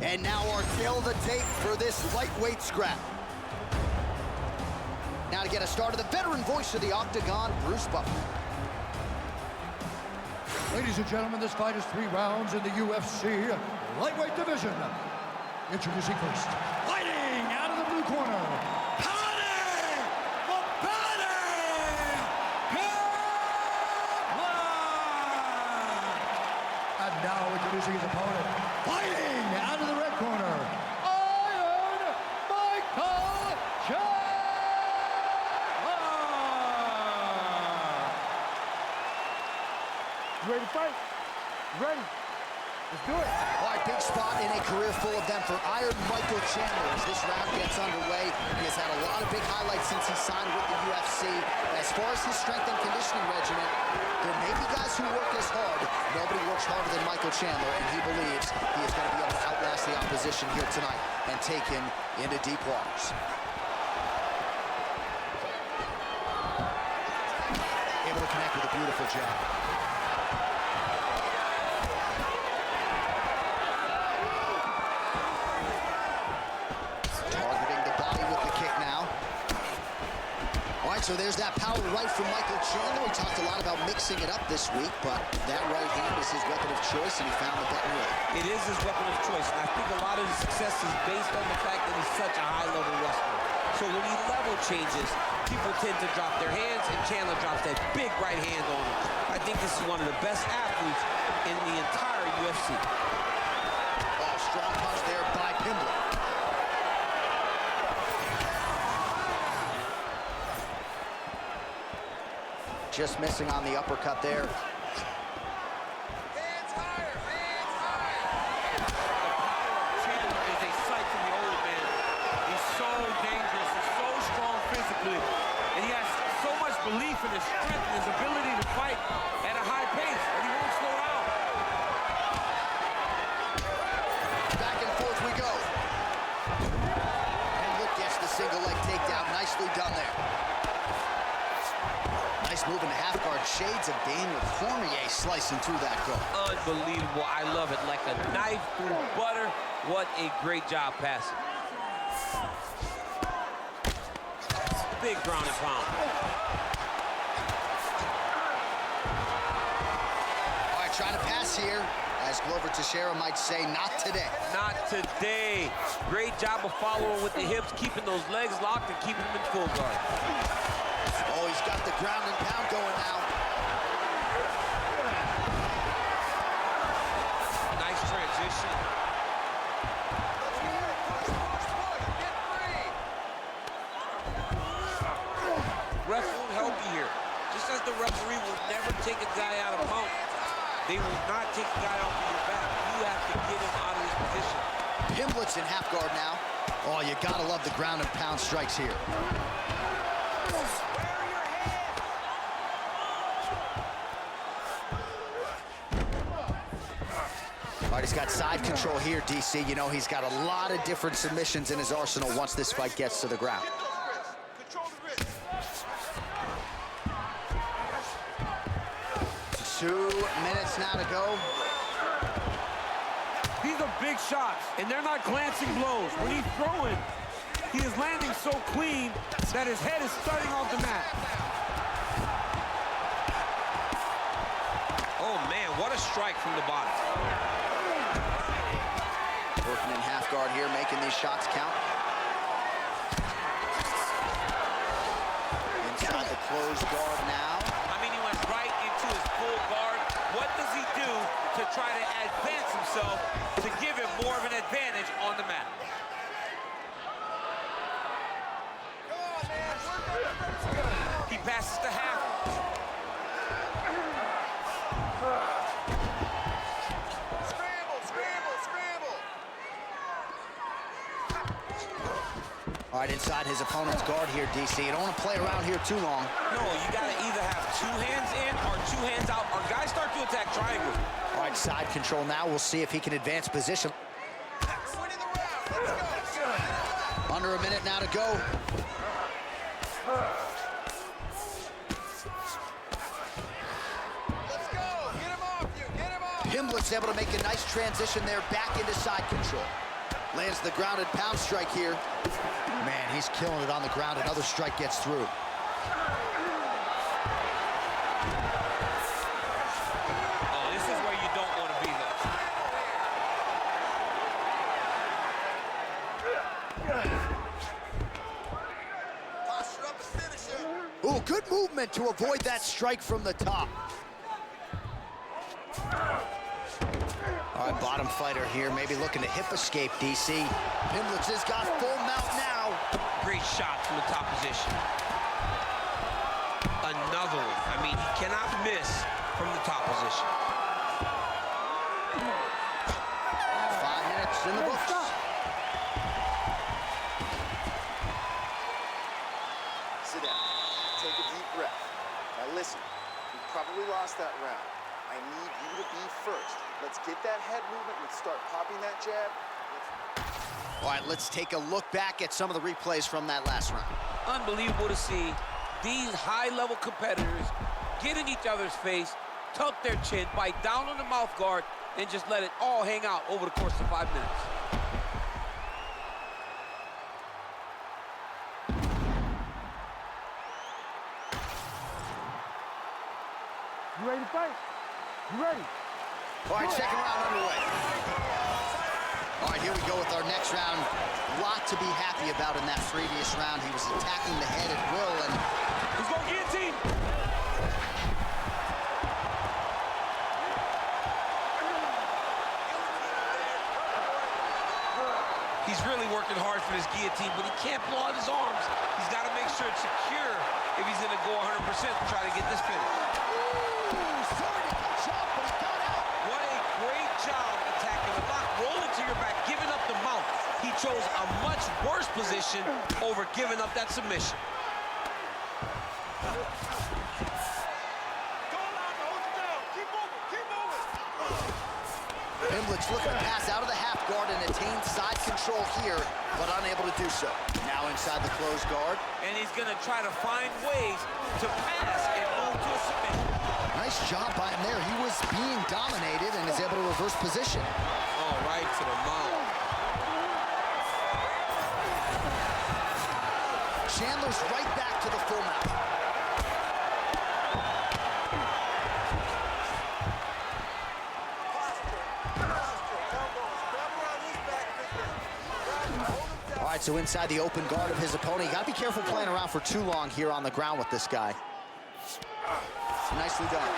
And now our tail of the tape for this lightweight scrap. Now to get us started, the veteran voice of the Octagon, Bruce Buffer. Ladies and gentlemen, this fight is 3 rounds in the UFC lightweight division. Introducing first, fighting out of the blue corner, and now introducing his opponent, fighting out of the red corner, Iron Michael Chandler! You ready to fight? You ready? Let's do it. All right, big spot in a career full of them for Iron Michael Chandler as this round gets underway. He has had a lot of big highlights since he signed with the UFC. As far as his strength and conditioning regimen, there may be guys who work as hard. Nobody works harder than Michael Chandler, and he believes he is going to be able to outlast the opposition here tonight and take him into deep waters. Able to connect with a beautiful jab. So there's that power right from Michael Chandler. We talked a lot about mixing it up this week, but that right hand is his weapon of choice, and he found the button early. It is his weapon of choice, and I think a lot of his success is based on the fact that he's such a high-level wrestler. So when he level changes, people tend to drop their hands, and Chandler drops that big right hand on him. I think this is one of the best athletes in the entire UFC. Oh, strong punch there by Pimblett. Just missing on the uppercut there. Hands higher, hands higher. The power of Chandler is a sight to behold, man. He's so dangerous, he's so strong physically, and he has so much belief in his strength and his ability to fight at a high pace, and he won't slow down. Back and forth we go. And look, gets the single leg takedown. Nicely done there. Nice move into half guard. Shades of Daniel Cormier slicing through that goal. Unbelievable. I love it. Like a knife through butter. What a great job passing. Big ground and pound. All right, trying to pass here. As Glover Teixeira might say, not today. Not today. Great job of following with the hips, keeping those legs locked and keeping them in full guard. Oh, he's got the ground and pound going now. Nice transition. Ref won't help you here. Just as the referee will never take a guy out of mount, they will not take a guy off of your back. You have to get him out of his position. Pimblett's in half guard now. Oh, you gotta love the ground and pound strikes here. All right, he's got side control here, DC. You know, he's got a lot of different submissions in his arsenal once this fight gets to the ground. Control the wrist. 2 minutes now to go. These are big shots, and they're not glancing blows. When he's throwing, he is landing so clean that his head is starting off the mat. Oh, man, what a strike from the bottom. Working in half guard here, making these shots count. Inside the closed guard now. I mean, he went right into his full guard. What does he do to try to advance himself to give him more of an advantage on the mat? He passes to half. Scramble, scramble, scramble. All right, inside his opponent's guard here, DC. You don't want to play around here too long. No, you got to either have 2 hands in or 2 hands out, or guys start to attack triangle. All right, side control now. We'll see if he can advance position. Winning the round. Let's go. Under a minute now to go. Let's go. Get him off you. Get him off. Pimblett's able to make a nice transition there back into side control. Lands the grounded pound strike here. Man, he's killing it on the ground. Another strike gets through. Oh, this is where you don't want to be, though. Posture up and finish it. Ooh, good movement to avoid that strike from the top. All right, bottom fighter here, maybe looking to hip escape, DC. Pimblett has got full mount now. Great shot from the top position. Another one. I mean, he cannot miss from the top position. 5 minutes in the books. Sit down. Take a deep breath. Now listen, we probably lost that round. I need you to be first. Let's get that head movement. Let's start popping that jab. All right, let's take a look back at some of the replays from that last round. Unbelievable to see these high-level competitors get in each other's face, tuck their chin, bite down on the mouth guard, and just let it all hang out over the course of 5 minutes. You ready to fight? You ready? All right, second round underway. All right, here we go with our next round. A lot to be happy about in that previous round. He was attacking the head at will, and He's going guillotine. He's really working hard for this guillotine, but he can't blow out his arms. He's got to make sure it's secure if he's going to go 100% to try to get this finish. What a great job attacking the lock, rolling to your back, giving up the mount. He chose a much worse position over giving up that submission. Pimblett's looking to pass out of the half guard and attain side control here, but unable to do so. Now inside the closed guard. And he's going to try to find ways to pass and move to a submission. Nice job by him there. He was being dominated and is able to reverse position. Oh, right to the mount. Chandler's right back to the full mount. All right, so inside the open guard of his opponent. You gotta be careful playing around for too long here on the ground with this guy. Nicely done.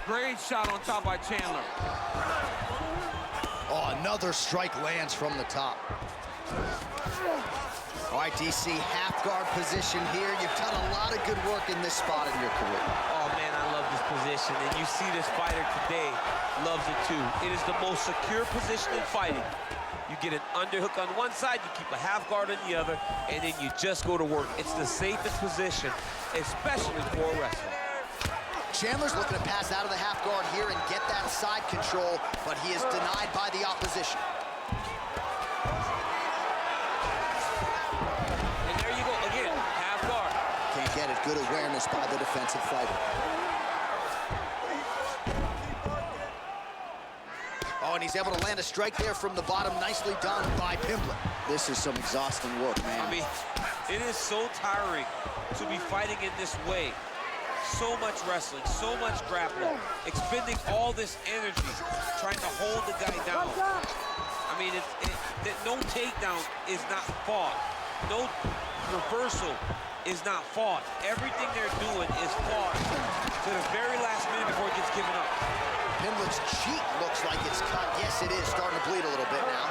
Great shot on top by Chandler. Oh, another strike lands from the top. All right, DC, half guard position here. You've done a lot of good work in this spot in your career. Oh, man, I love this position. And you see this fighter today loves it, too. It is the most secure position in fighting. You get an underhook on one side, you keep a half guard on the other, and then you just go to work. It's the safest position, especially for a wrestler. Chandler's looking to pass out of the half guard here and get that side control, but he is denied by the opposition. And there you go, again, half guard. Can't get it. Good awareness by the defensive fighter. Oh, and he's able to land a strike there from the bottom. Nicely done by Pimblett. This is some exhausting work, man. I mean, it is so tiring to be fighting in this way. So much wrestling, so much grappling, expending all this energy, trying to hold the guy down. I mean, no takedown is not fought. No reversal is not fought. Everything they're doing is fought to the very last minute before it gets given up. Pimblett's cheek looks like it's cut. Yes, it is. Starting to bleed a little bit now.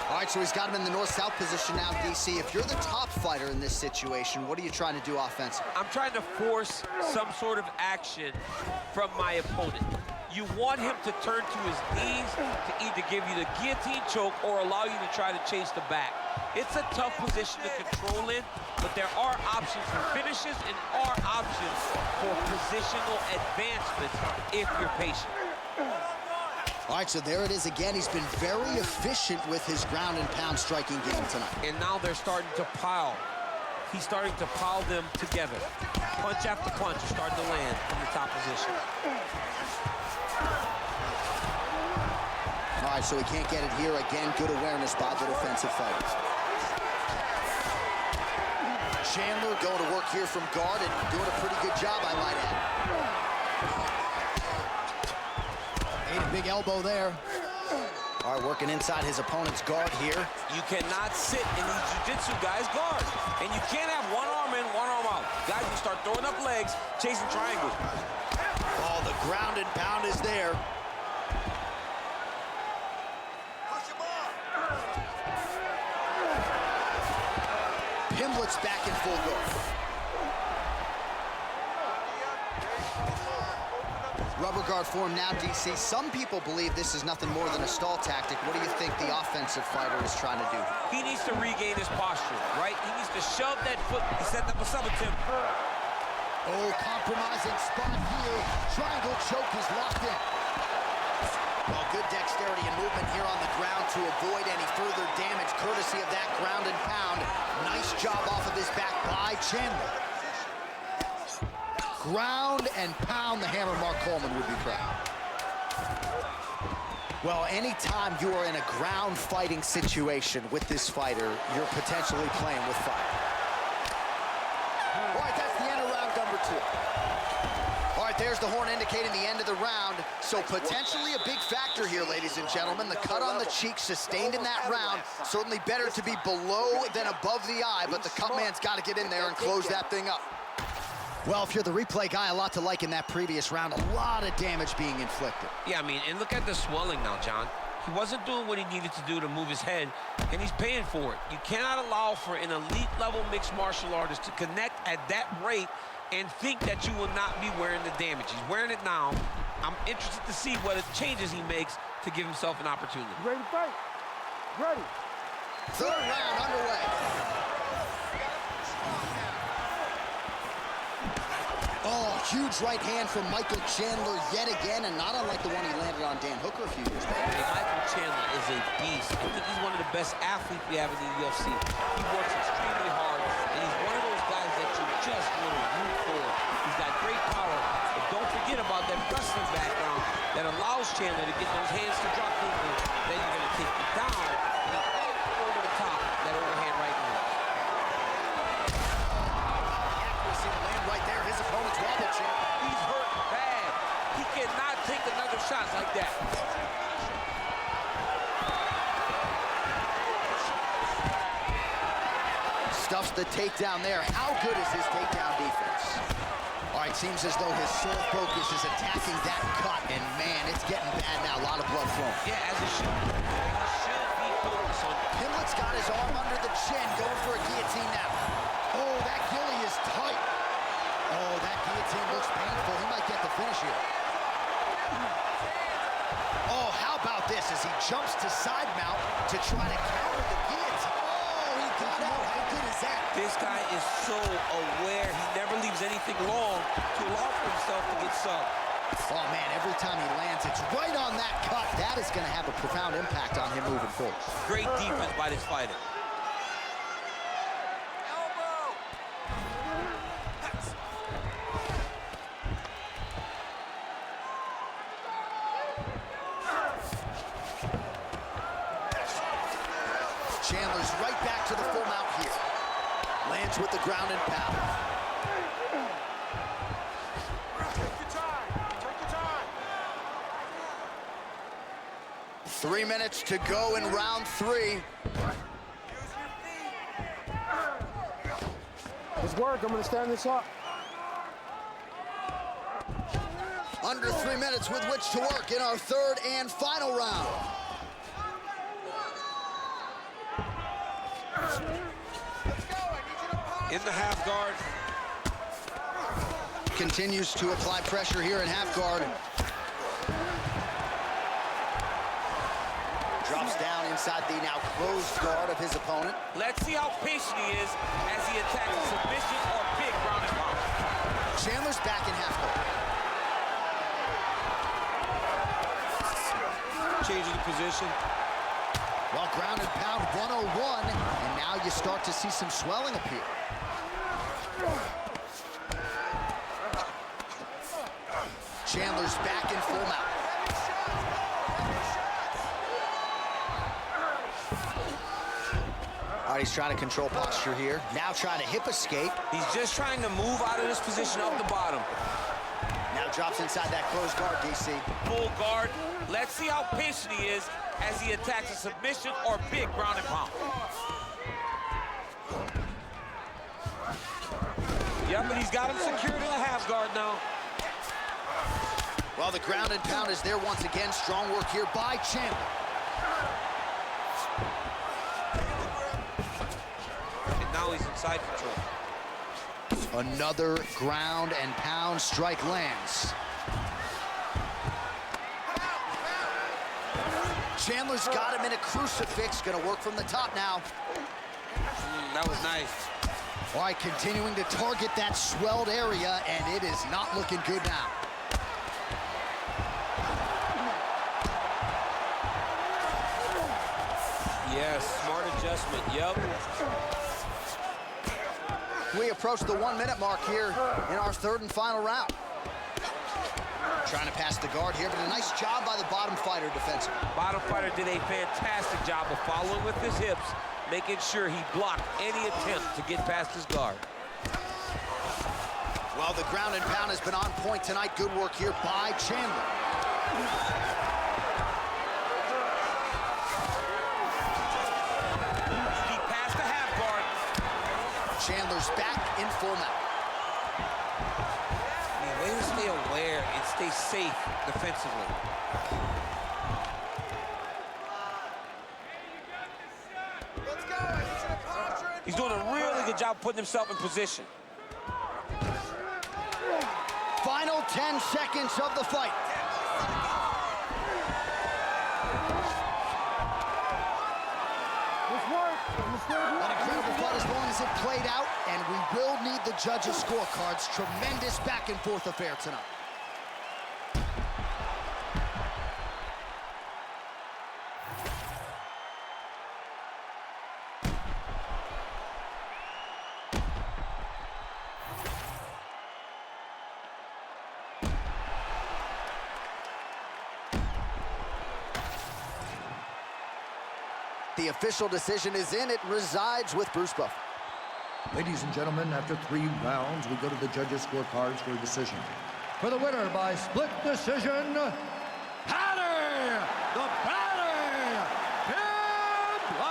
All right, so he's got him in the north-south position now, DC. If you're the top fighter in this situation, what are you trying to do offensively? I'm trying to force some sort of action from my opponent. You want him to turn to his knees to either give you the guillotine choke or allow you to try to chase the back. It's a tough position to control in, but there are options for finishes and are options for positional advancements if you're patient. All right, so there it is again. He's been very efficient with his ground and pound striking game tonight. And now they're starting to pile he's starting to pile them together. Punch after punch is starting to land from the top position. All right, so he can't get it here. Again, good awareness by the defensive fighters. Chandler going to work here from guard and doing a pretty good job, I might add. Ate a big elbow there. All right, working inside his opponent's guard here. You cannot sit in these jiu-jitsu guys' guard. And you can't have one arm in, one arm out. Guys will start throwing up legs, chasing triangles. Oh, the ground and pound is there. Pimblett's back in full guard. Rubber guard form now, DC. Some people believe this is nothing more than a stall tactic. What do you think the offensive fighter is trying to do? He needs to regain his posture, right? He needs to shove that foot and set up a sub attempt. Oh, compromising spot here. Triangle choke is locked in. Well, good dexterity and movement here on the ground to avoid any further damage, courtesy of that ground and pound. Nice job off of his back by Chandler. Ground and pound, the hammer. Mark Coleman would be proud. Well, anytime you are in a ground fighting situation with this fighter, you're potentially playing with fire. All right, that's the end of round number 2. All right, there's the horn indicating the end of the round. So potentially a big factor here, ladies and gentlemen. The cut on the cheek sustained in that round. Certainly better to be below than above the eye, but the cut man's got to get in there and close that thing up. Well, if you're the replay guy, a lot to like in that previous round. A lot of damage being inflicted. Yeah, I mean, and look at the swelling now, John. He wasn't doing what he needed to do to move his head, and he's paying for it. You cannot allow for an elite-level mixed martial artist to connect at that rate and think that you will not be wearing the damage. He's wearing it now. I'm interested to see what changes he makes to give himself an opportunity. Ready to fight? Ready. Third round underway. Oh, huge right hand from Michael Chandler yet again, and not unlike the one he landed on Dan Hooker a few years back. Hey, Michael Chandler is a beast. I think he's one of the best athletes we have in the UFC. He works extremely hard, and he's one of those guys that you just want to root for. He's got great power, but don't forget about that wrestling background that allows Chandler to get those hands to drop quickly. Then you're going to take you down, and he's right over the top, that overhand right now. Accuracy to land right there. His opponent's wobble champ. He's hurt bad. He cannot take another shot like that. Stuffs the takedown there. How good is his takedown defense? All right, seems as though his sole focus is attacking that cut, and man, it's getting bad now. A lot of blood flowing. Yeah, as it should. He should be focused on. Pimblett's got his arm under the chin, going for a guillotine now. Oh, that ghillie is tight. Oh, that guillotine looks painful. He might get the finish here. Oh, how about this as he jumps to side mount to try to counter the guillotine. Oh, he got out. How good is that? This guy is so aware. He never leaves anything long to allow for himself to get subbed. Oh, man, every time he lands, it's right on that cut. That is going to have a profound impact on him moving forward. Great defense by this fighter. Chandler's right back to the full mount here. Lands with the ground and pound. Take your time. Take your time. 3 minutes to go in round 3. Let's work. I'm going to stand this up. Under 3 minutes with which to work in our third and final round. In the half guard. Continues to apply pressure here in half guard. Drops down inside the now closed guard of his opponent. Let's see how patient he is as he attacks a submission or big ground and pound. Chandler's back in half guard. Changing the position. Well, ground and pound 101, and now you start to see some swelling appear. Chandler's back in full mount. All right, he's trying to control posture here. Now trying to hip escape. He's just trying to move out of this position off the bottom. Now drops inside that closed guard, DC. Full guard. Let's see how patient he is as he attacks a submission or big ground and pound. Yeah, but he's got him secured in a half guard now. Well, the ground and pound is there once again. Strong work here by Chandler. And now he's inside control. Another ground and pound strike lands. Chandler's got him in a crucifix. Gonna work from the top now. That was nice. All right, continuing to target that swelled area, and it is not looking good now. Yes, smart adjustment, yep. We approach the 1 minute mark here in our third and final round. Trying to pass the guard here, but a nice job by the bottom fighter defensively. Bottom fighter did a fantastic job of following with his hips, making sure he blocked any attempt to get past his guard. Well, the ground and pound has been on point tonight. Good work here by Chandler. He passed the half guard. Chandler's back in full mount. Way to stay aware and stay safe defensively. He's doing a really good job putting himself in position. Final 10 seconds of the fight. An incredible fight as long as it played out, and we will need the judges' scorecards. Tremendous back and forth affair tonight. The official decision is in. It resides with Bruce Buffer. Ladies and gentlemen, after 3 rounds, we go to the judges' scorecards for a decision. For the winner by split decision, Hattie, the Batty, Pimblett!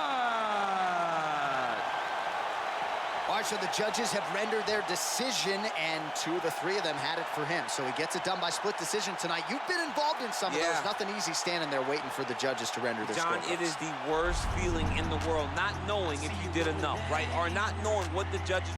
All right, so the judges have rendered their decision, and 2 of the 3 of them had it for him. So he gets it done by split decision tonight. You've been involved in some of those. Nothing easy standing there waiting for the judges to render their John, scorecards. it is the worst feeling in the world, not knowing if you did enough, right? Or not knowing what the judges